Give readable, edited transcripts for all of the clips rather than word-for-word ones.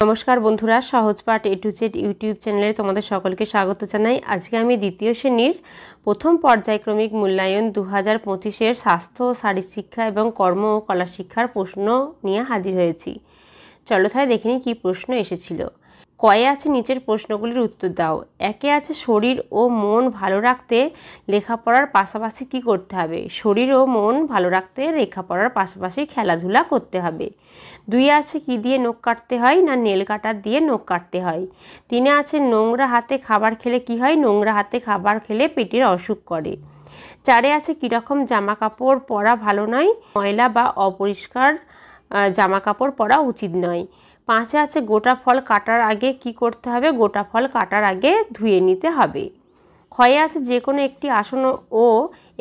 নমস্কার বন্ধুরা, সহজ পাঠ A to Z ইউটিউব চ্যানেলে তোমাদের সকলকে স্বাগত জানাই। আজকে আমি দ্বিতীয় শ্রেণীর প্রথম পর্যায়ক্রমিক মূল্যায়ন 2025-এর স্বাস্থ্য ও শারীরশিক্ষা এবং কর্ম ও কলা শিক্ষার প্রশ্ন নিয়ে হাজির হয়েছি। চলো তাহলে দেখে নিই কী প্রশ্ন এসেছিল। কয়ে আছে নিচের প্রশ্নগুলির উত্তর দাও। একে আছে শরীর ও মন ভালো রাখতে লেখাপড়ার পাশাপাশি কি করতে হবে? শরীর ও মন ভালো রাখতে লেখাপড়ার পাশাপাশি খেলাধুলা করতে হবে। দুই আছে কি দিয়ে নখ কাটতে হয়? না নেল কাটার দিয়ে নখ কাটতে হয়। তিনে আছে নোংরা হাতে খাবার খেলে কি হয়? নোংরা হাতে খাবার খেলে পেটের অসুখ করে। চারে আছে কীরকম জামা কাপড় পরা ভালো নয়? ময়লা বা অপরিষ্কার জামা কাপড় পরা উচিত নয়। পাঁচে আছে গোটা ফল কাটার আগে কি করতে হবে? গোটা ফল কাটার আগে ধুয়ে নিতে হবে। ক্ষয়ে আছে যে কোনো একটি আসন ও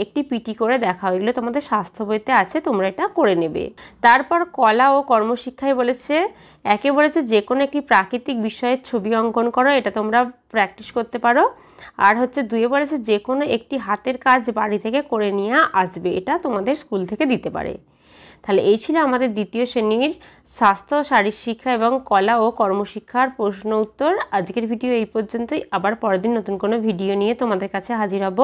একটি পিটি করে দেখা। এগুলো তোমাদের স্বাস্থ্য বইতে আছে, তোমরা এটা করে নেবে। তারপর কলা ও কর্মশিক্ষায় বলেছে, একে বলেছে যে কোনো একটি প্রাকৃতিক বিষয়ের ছবি অঙ্কন করো, এটা তোমরা প্র্যাকটিস করতে পারো। আর হচ্ছে দুয়ে বলেছে যে কোনো একটি হাতের কাজ বাড়ি থেকে করে নিয়ে আসবে, এটা তোমাদের স্কুল থেকে দিতে পারে। তাহলে এই ছিল আমাদের দ্বিতীয় শ্রেণীর স্বাস্থ্য, শারীরশিক্ষা এবং কলা ও কর্মশিক্ষার প্রশ্ন উত্তর। আজকের ভিডিও এই পর্যন্তই। আবার পরের দিন নতুন কোনো ভিডিও নিয়ে তোমাদের কাছে হাজির হব।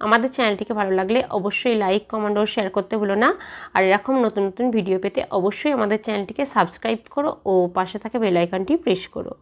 আমাদের চ্যানেলটিকে ভালো লাগলে অবশ্যই লাইক, কমেন্ট ও শেয়ার করতে ভুলো না। আর এরকম নতুন নতুন ভিডিও পেতে অবশ্যই আমাদের চ্যানেলটিকে সাবস্ক্রাইব করো ও পাশে থাকা বেল আইকনটি প্রেস করো।